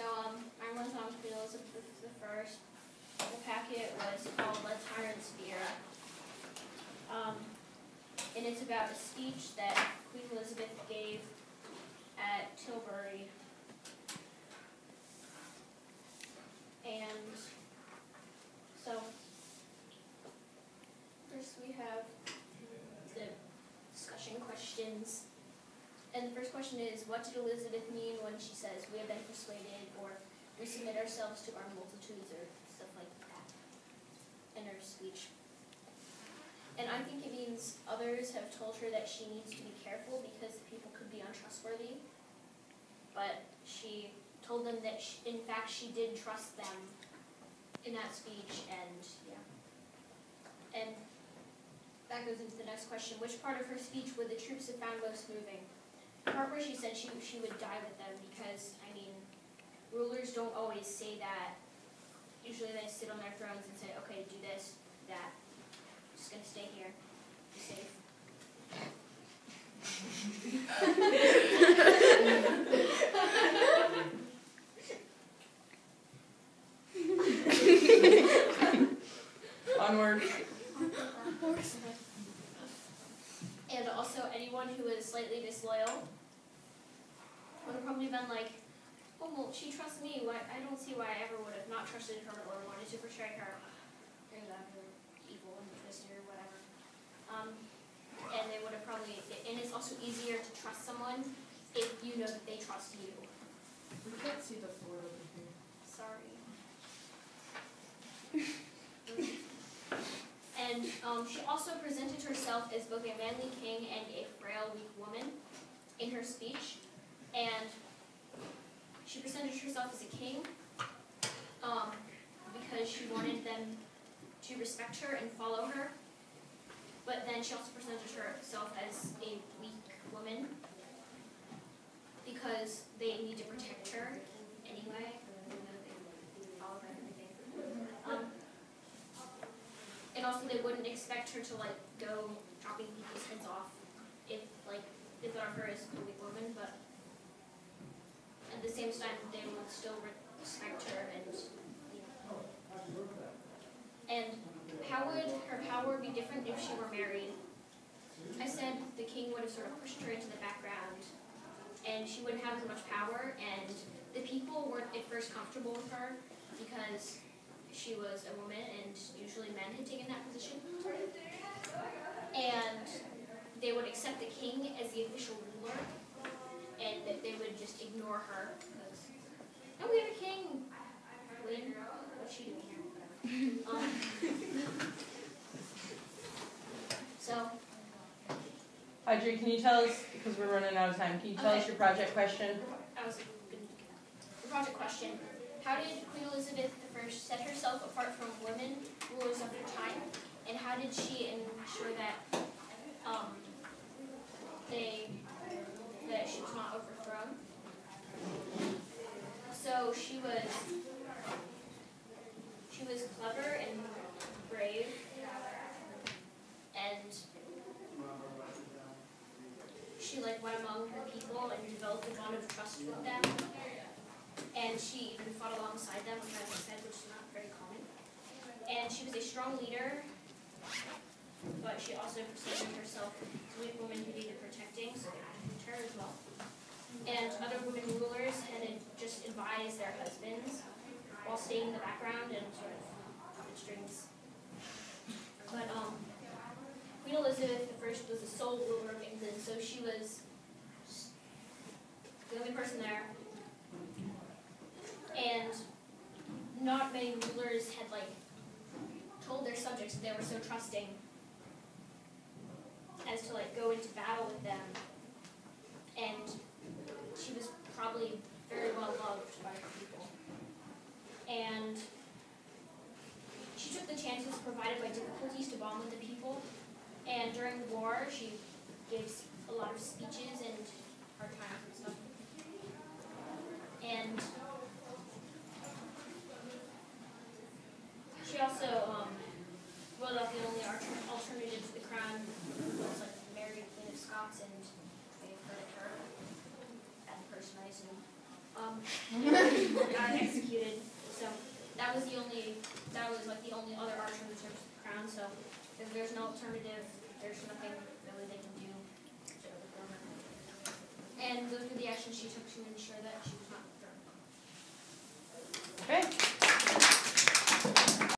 I was on Queen Elizabeth I. The packet was called "A Tyrant's Fear," and it's about a speech that Queen Elizabeth gave at Tilbury. And so, first we have the discussion questions. And the first question is, what did Elizabeth mean when she says, "We have been persuaded," or "We submit ourselves to our multitudes," or stuff like that in her speech? And I think it means others have told her that she needs to be careful because people could be untrustworthy. But she told them that, in fact, she did trust them in that speech, and yeah. And that goes into the next question. Which part of her speech would the troops have found most moving? The part where she said she would die with them, because, I mean, rulers don't always say that. Usually they sit on their thrones and say, okay, do this, that. I'm just going to stay here. Be safe. Onward. And also, anyone who is slightly disloyal would have probably been like, oh, well, she trusts me. Why? I don't see why I ever would have not trusted her or wanted to betray her. Or that or evil and twisted or whatever. And they would have probably, and it's also easier to trust someone if you know that they trust you. We can't see the floor over here. Sorry. And she also presented herself as both a manly king and a frail, weak woman in her speech. And she presented herself as a king because she wanted them to respect her and follow her. But then she also presented herself as a weak woman because they need to protect her anyway. They follow her and everything. And also they wouldn't expect her to go chopping people's heads off if they thought of her as a weak woman, but at the same time they would still respect her and how would her power be different if she were married? I said the king would have sort of pushed her into the background and she wouldn't have as much power, and the people weren't at first comfortable with her because she was a woman and usually men had taken that position. And they would accept the king as the official ruler and that they would just ignore her because, no, we have a king. Queen, what's she doing here? So, Audrey, can you tell us, because we're running out of time, can you tell us your project question? The project question. How did Queen Elizabeth I set herself apart from women rulers of her time, and how did she ensure that that she was not overthrown? So she was clever and brave, and she went among her people and developed a bond of trust with them. And she even fought alongside them, which I said, which is not very common. And she was a strong leader, but she also presented herself as a weak woman who needed protecting, so they protected her as well. And other women rulers had just advised their husbands while staying in the background and sort of puppet strings. But Queen Elizabeth I was the sole ruler of England, so she was the only person there. And not many rulers had told their subjects that they were so trusting as to go into battle with them. And she was probably very well loved by her people. And she took the chances provided by difficulties to bond with the people. And during the war, she gave a lot of speeches and hard times and stuff. And she also wrote out the only alternative to the crown was married Queen of Scots, and they heard of her and personalized him. got executed. So that was like the only other option in terms of the crown. So if there's no alternative, there's nothing really they can do to overthrow her. And those were the actions she took to ensure that